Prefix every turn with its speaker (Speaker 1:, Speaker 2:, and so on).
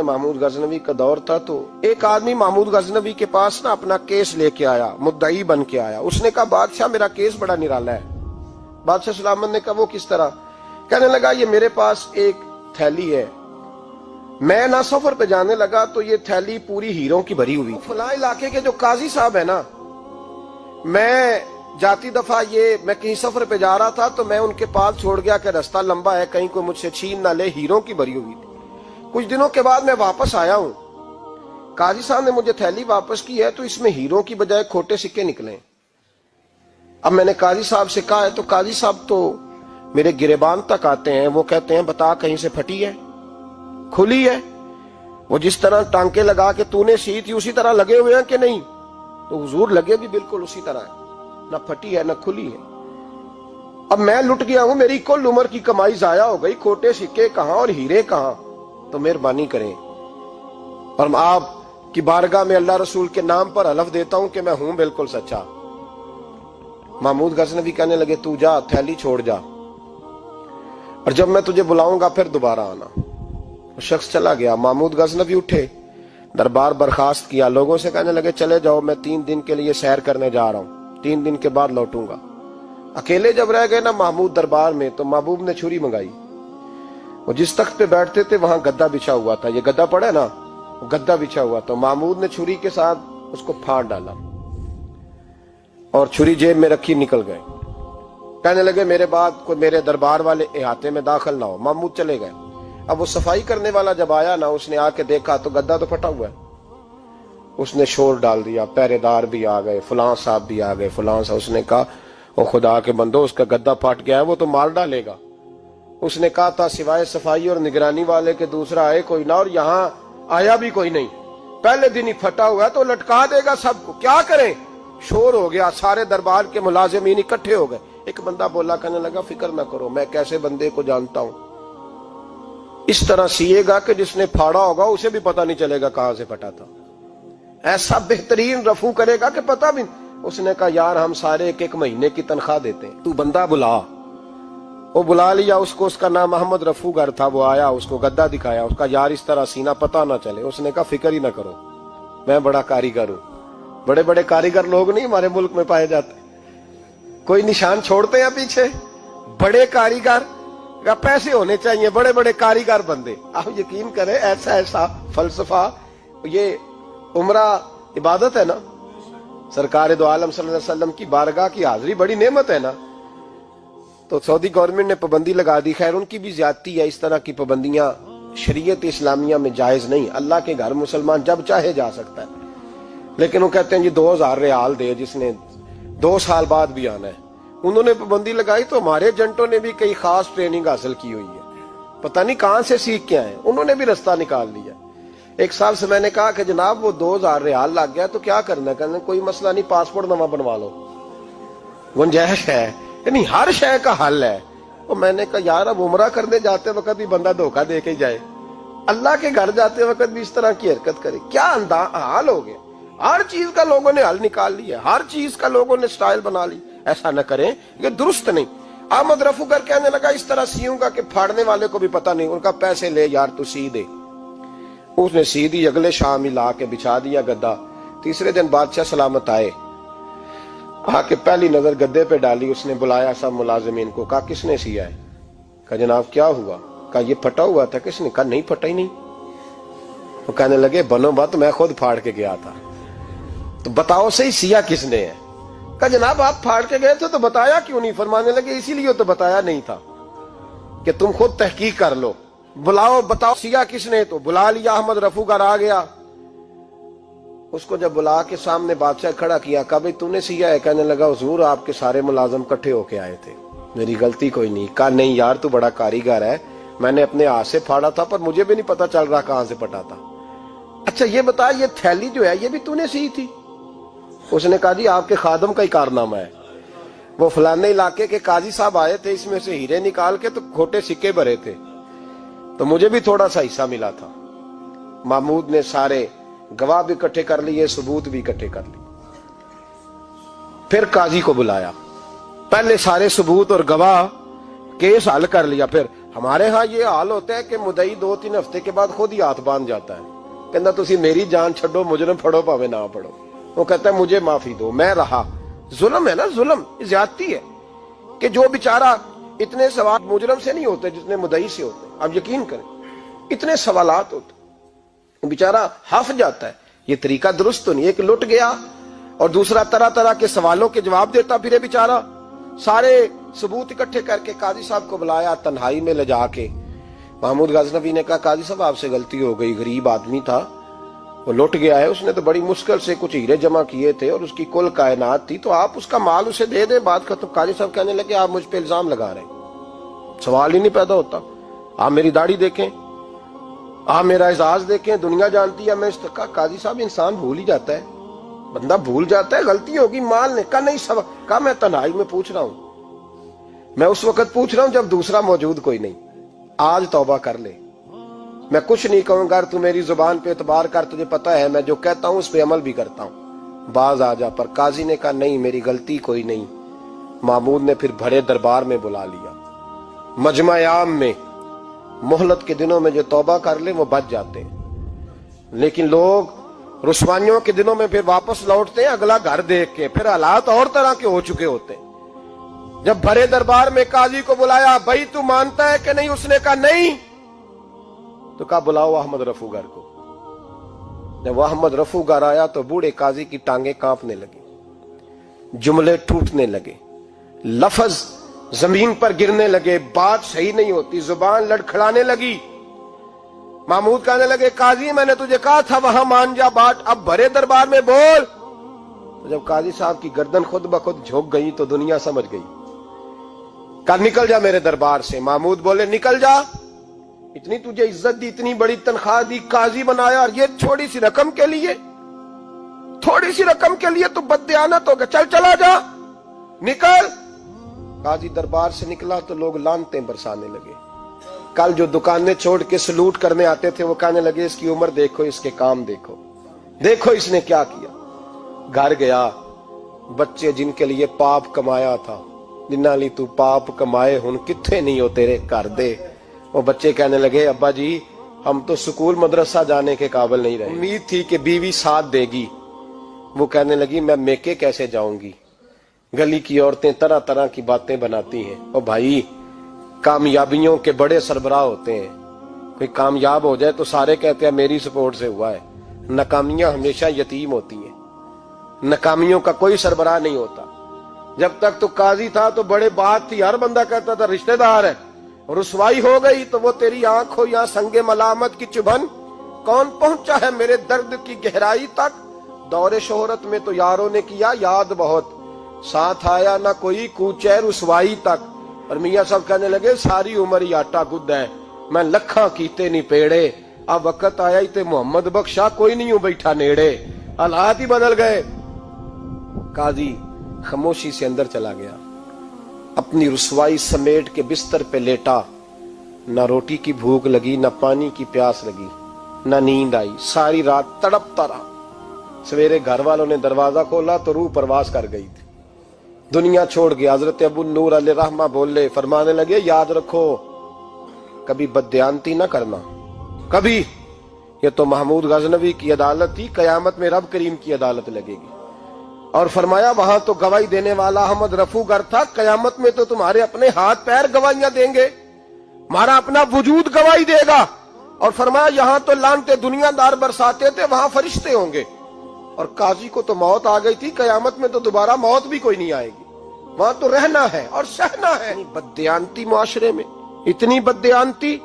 Speaker 1: محمود غزنوی کا دور تھا تو ایک آدمی محمود غزنوی کے پاس نا اپنا کیس لے کے آیا، مدعی بن کے آیا۔ اس نے کہا بادشاہ میرا کیس بڑا نرالا ہے۔ بادشاہ سلامت نے کہا وہ کس طرح؟ کہنے لگا یہ میرے پاس ایک تھیلی ہے، میں نہ سفر پہ جانے لگا تو یہ تھیلی پوری ہیروں کی بھری ہوئی، فلاں علاقے کے جو قاضی صاحب ہے نا، میں جاتی دفعہ میں کہیں سفر پہ جا رہا تھا تو میں ان کے پاس چھوڑ گیا کہ رستہ لمبا ہے، کہیں کوئی مجھ سے چھین نہ لے، ہیروں کی بھری ہوئی تھی۔ کچھ دنوں کے بعد میں واپس آیا ہوں، قاضی صاحب نے مجھے تھیلی واپس کی ہے تو اس میں ہیروں کی بجائے کھوٹے سکے نکلے۔ اب میں نے قاضی صاحب سے کہا ہے تو قاضی صاحب تو میرے گریبان تک آتے ہیں، وہ کہتے ہیں بتا کہیں سے پھٹی ہے، کھلی ہے؟ وہ جس طرح ٹانکے لگا کے تو نے سی تھی اسی طرح لگے ہوئے ہیں کہ نہیں؟ تو حضور لگے بھی بالکل اسی طرح ہے، نہ پھٹی ہے نہ کھلی ہے۔ اب میں لٹ گیا ہوں، میری کل عمر کی کمائی ضائع ہو گئی، کھوٹے سکے کہاں اور ہیرے کہاں؟ تو مہربانی کریں اور آپ کی بارگاہ میں اللہ رسول کے نام پر حلف دیتا ہوں کہ میں ہوں بالکل سچا۔ محمود غزنوی کہنے لگے تو جا، تھیلی چھوڑ جا، اور جب میں تجھے بلاؤں گا پھر دوبارہ آنا۔ وہ شخص چلا گیا۔ محمود غزنوی اٹھے، دربار برخاست کیا، لوگوں سے کہنے لگے چلے جاؤ، میں 3 دن کے لیے سیر کرنے جا رہا ہوں، 3 دن کے بعد لوٹوں گا۔ اکیلے جب رہ گئے نا محمود دربار میں تو محبوب نے چھری منگائی۔ وہ جس تخت پہ بیٹھتے تھے وہاں گدا بچھا ہوا تھا، یہ گدا پڑا ہے نا، گدا بچھا ہوا تھا۔ محمود نے چھری کے ساتھ اس کو پھاڑ ڈالا اور چھری جیب میں رکھی نکل گئے۔ کہنے لگے میرے بعد کوئی میرے دربار والے احاطے میں داخل نہ ہو۔ محمود چلے گئے۔ اب وہ صفائی کرنے والا جب آیا نا، اس نے آ کے دیکھا تو گدا تو پھٹا ہوا ہے۔ اس نے شور ڈال دیا، پہرے دار بھی آ گئے، فلاں صاحب بھی آ گئے، فلاں صاحب۔ اس نے کہا وہ خدا کے بندو، اس کا گدا پھٹ گیا ہے، وہ تو مار ڈالے گا۔ اس نے کہا تھا سوائے صفائی اور نگرانی والے کے دوسرا آئے کوئی نہ، اور یہاں آیا بھی کوئی نہیں، پہلے دن ہی پھٹا ہوا ہے تو لٹکا دے گا سب کو، کیا کریں؟ شور ہو گیا، سارے دربار کے ملازمین اکٹھے ہو گئے۔ ایک بندہ بولا، کہنے لگا فکر نہ کرو، میں کیسے بندے کو جانتا ہوں، اس طرح سیے گا کہ جس نے پھاڑا ہوگا اسے بھی پتہ نہیں چلے گا کہاں سے پھٹا تھا، ایسا بہترین رفو کرے گا کہ پتہ بھی۔ اس نے کہا یار ہم سارے 1 مہینے کی تنخواہ دیتے ہیں، تو بندہ بلا۔ وہ بلا لیا اس کو، اس کا نام محمد رفو گر تھا۔ وہ آیا، اس کو گدا دکھایا، اس کا یار اس طرح سینہ پتہ نہ چلے۔ اس نے کہا فکر ہی نہ کرو، میں بڑا کاریگر ہوں۔ بڑے بڑے کاریگر لوگ نہیں ہمارے ملک میں پائے جاتے، کوئی نشان چھوڑتے ہیں پیچھے؟ بڑے کاریگر کا پیسے ہونے چاہیے، بڑے بڑے کاریگر بندے۔ آپ یقین کریں ایسا فلسفہ، یہ عمرہ عبادت ہے نا، سرکار دو عالم صلی اللہ علیہ وسلم کی بارگاہ کی حاضری بڑی نعمت ہے نا۔ تو سعودی گورنمنٹ نے پابندی لگا دی، خیر ان کی بھی زیادتی ہے، اس طرح کی پابندیاں شریعت اسلامیہ میں جائز نہیں۔ اللہ کے گھر مسلمان جب چاہے جا سکتا ہے، لیکن وہ کہتے ہیں جی 2000 ریال دے جس نے 2 سال بعد بھی آنا ہے۔ انہوں نے پابندی لگائی تو ہمارے ایجنٹوں نے بھی کئی خاص ٹریننگ حاصل کی ہوئی ہے، پتہ نہیں کہاں سے سیکھ کے آئے، انہوں نے بھی رستہ نکال لیا۔ ایک صاحب سے میں نے کہا کہ جناب وہ 2000 ریال لگ گیا تو کیا کرنا ہے؟ کہنے کوئی مسئلہ نہیں، پاسپورٹ نواں بنوا لو، گنجائش ہے، یعنی ہر شے کا حل ہے۔ اور میں نے کہا یار اب عمرہ کرنے جاتے وقت بھی بندہ دھوکہ دے کے جائے، اللہ کے گھر جاتے وقت بھی اس طرح کی حرکت کرے، کیا حال ہو گیا؟ ہر چیز کا لوگوں نے حل نکال لیا، ہر چیز کا لوگوں نے سٹائل بنا لی۔ ایسا نہ کریں، یہ درست نہیں۔ احمد رفو گر کہنے لگا اس طرح سیوں گا کہ پھاڑنے والے کو بھی پتہ نہیں۔ ان کا پیسے لے یار تو سی دے۔ اس نے سی دی، اگلے شام ہی لا کے بچھا دیا گدا۔ تیسرے دن بادشاہ سلامت آئے، آ کے پہلی نظر گدے پہ ڈالی۔ اس نے بلایا سب ملازمین کو، کہا کس نے سیا ہے؟ کہا جناب کیا ہوا؟ کہا یہ پھٹا ہوا تھا۔ کس نے؟ کہا نہیں پھٹا ہی نہیں۔ وہ کہنے لگے بنو بات، میں خود پھاڑ کے گیا تھا، تو بتاؤ صحیح سیا کس نے ہے؟ کہا جناب آپ پھاڑ کے گئے تھے تو بتایا کیوں نہیں؟ فرمانے لگے اسی لیے تو بتایا نہیں تھا کہ تم خود تحقیق کر لو، بلاؤ بتاؤ سیا کس نے۔ تو بلا لیا، احمد رفو گر آ گیا۔ اس کو جب بلا کے سامنے بادشاہ کھڑا کیا، کہا بھئی تو نے سیا ہے؟ کہنے لگا حضور آپ کے سارے ملازم کٹھے ہو کے آئے تھے، میری غلطی کوئی نہیں۔ کہا نہیں یار تو بڑا کاریگر ہے، میں نے اپنے ہاتھ سے پھاڑا تھا پر مجھے بھی نہیں پتا چل رہا کہاں سے پھٹا تھا۔ اچھا یہ بتا یہ تھیلی جو ہے یہ بھی تو نے سی تھی؟ اس نے کہا جی آپ کے خادم کا ہی کارنامہ ہے، وہ فلانے علاقے کے قاضی صاحب آئے تھے، اس میں سے ہیرے نکال کے تو کھوٹے سکے بھرے تھے، تو مجھے بھی تھوڑا سا حصہ ملا تھا۔ محمود نے سارے گواہ بھی اکٹھے کر لیے، ثبوت بھی اکٹھے کر لیے۔ پھر قاضی کو بلایا، پہلے سارے ثبوت اور گواہ کیس حل کر لیا، پھر ہمارے ہاں یہ حال ہوتا ہے کہ مدعی 2-3 ہفتے کے بعد خود ہی ہاتھ باندھ جاتا ہے، کہنا تسی میری جان چھڈو، مجرم پھڑو پاوے نہ پڑھو. وہ کہتا ہے مجھے معافی دو، میں رہا. ظلم ہے نا، ظلم زیادتی ہے کہ جو بیچارہ اتنے سوال مجرم سے نہیں ہوتے جتنے مدعی سے ہوتے ہیں. آپ یقین کریں اتنے سوالات ہوتے، بیچارہ ہف جاتا ہے. یہ طریقہ درست تو نہیں. ایک لٹ گیا اور دوسرا طرح طرح کے سوالوں کے جواب دیتا پھرے بیچارہ. سارے ثبوت اکٹھے کر کے قاضی صاحب کو بلایا تنہائی میں لے جا کے. محمود غزنوی نے کہا قاضی صاحب آپ سے غلطی ہو گئی، غریب آدمی تھا، وہ لٹ گیا ہے، اس نے تو بڑی مشکل سے کچھ ہیرے جمع کیے تھے اور اس کی کل کائنات تھی، تو آپ اس کا مال اسے دے دیں، بات ختم. قاضی صاحب کہنے لگے آپ مجھ پہ الزام لگا رہے ہیں، سوال ہی نہیں پیدا ہوتا. آپ میری داڑھی دیکھیں، آپ میرا اعزاز دیکھیں، دنیا جانتی ہے میں اس کا. قاضی صاحب انسان بھول ہی جاتا ہے، بندہ بھول جاتا ہے، غلطی ہوگی. مال نے کہا نہیں سب کہا میں تنہائی میں پوچھ رہا ہوں، میں اس وقت پوچھ رہا ہوں جب دوسرا موجود کوئی نہیں. آج توبہ کر لے، میں کچھ نہیں کہوں گا، تو میری زبان پہ اعتبار کر، تجھے پتا ہے میں جو کہتا ہوں اس پہ عمل بھی کرتا ہوں، باز آ جا. پر قاضی نے کہا نہیں میری غلطی کوئی نہیں. محمود نے پھر بڑے دربار میں بلا لیا، مجمع عام میں. مہلت کے دنوں میں جو توبہ کر لے وہ بچ جاتے ہیں، لیکن لوگ رسوائیوں کے دنوں میں پھر واپس لوٹتے ہیں اگلا گھر دیکھ کے، پھر حالات اور طرح کے ہو چکے ہوتے ہیں. جب بڑے دربار میں قاضی کو بلایا، بھائی تو مانتا ہے کہ نہیں؟ اس نے کہا نہیں. تو کہا بلاؤ احمد رفوگر کو. جب احمد رفوگر آیا تو بوڑھے قاضی کی ٹانگیں کانپنے لگی، جملے ٹوٹنے لگے، لفظ زمین پر گرنے لگے، بات صحیح نہیں ہوتی، زبان لڑکھڑانے لگی. محمود کہنے لگے قاضی میں نے تجھے کہا تھا وہاں مان جا بات، اب بڑے دربار میں بول. تو جب قاضی صاحب کی گردن خود بخود جھک گئی تو دنیا سمجھ گئی. کہا نکل جا میرے دربار سے. محمود بولے نکل جا، اتنی تجھے عزت دی، اتنی بڑی تنخواہ دی، قاضی بنایا، اور یہ تھوڑی سی رقم کے لیے، تھوڑی سی رقم کے لیے تو بددیانت ہو گیا، چل چلا جا، نکل. قاضی دربار سے نکلا تو لوگ لعنتیں برسانے لگے. کل جو دکانیں چھوڑ کے سلوٹ کرنے آتے تھے وہ کہنے لگے اس کی عمر دیکھو، اس کے کام دیکھو، دیکھو اس نے کیا کیا. گھر گیا، بچے جن کے لیے پاپ کمایا تھا، جنہاں لی تو پاپ کمائے ہن کتھے نہیں ہو تیرے کر دے. وہ بچے کہنے لگے ابا جی ہم تو سکول مدرسہ جانے کے قابل نہیں رہے، امید تھی کہ بیوی ساتھ دے گی. وہ کہنے لگی میں میکے کیسے جاؤں گی، گلی کی عورتیں طرح طرح کی باتیں بناتی ہیں. اور بھائی کامیابیوں کے بڑے سربراہ ہوتے ہیں، کوئی کامیاب ہو جائے تو سارے کہتے ہیں میری سپورٹ سے ہوا ہے. ناکامیاں ہمیشہ یتیم ہوتی ہیں، ناکامیوں کا کوئی سربراہ نہیں ہوتا. جب تک تو قاضی تھا تو بڑے بات تھی، ہر بندہ کہتا تھا رشتہ دار ہے. رسوائی ہو گئی تو وہ تیری آنکھ ہو یا سنگ ملامت کی چبھن، کون پہنچا ہے میرے درد کی گہرائی تک. دور شہرت میں تو یاروں نے کیا یاد بہت، ساتھ آیا نہ کوئی کوچے رسوائی تک. اور میاں صاحب کہنے لگے ساری عمر ہی آٹا گد ہے، میں لکھاں کیتے نہیں پیڑے، اب وقت آیا ہی تے محمد بخشا کوئی نہیں ہوں بیٹھا نیڑے. حالات ہی بدل گئے. قاضی خاموشی سے اندر چلا گیا، اپنی رسوائی سمیٹ کے بستر پہ لیٹا. نہ روٹی کی بھوک لگی، نہ پانی کی پیاس لگی، نہ نیند آئی. ساری رات تڑپتا رہا. سویرے گھر والوں نے دروازہ کھولا تو روح پرواز کر گئی تھی، دنیا چھوڑ گیا. حضرت ابو نور علیہ رحمہ بولے، فرمانے لگے یاد رکھو کبھی بددیانتی نہ کرنا کبھی. یہ تو محمود غزنوی کی عدالت تھی، قیامت میں رب کریم کی عدالت لگے گی. اور فرمایا وہاں تو گواہی دینے والا احمد رفوگر تھا، قیامت میں تو تمہارے اپنے ہاتھ پیر گواہیاں دیں گے، ہمارا اپنا وجود گواہی دے گا. اور فرمایا یہاں تو لعنتیں دنیا دار برساتے تھے، وہاں فرشتے ہوں گے. اور قاضی کو تو موت آ گئی تھی، قیامت میں تو دوبارہ موت بھی کوئی نہیں آئے گی، وہاں تو رہنا ہے اور سہنا ہے. بددیانتی معاشرے میں، اتنی بددیانتی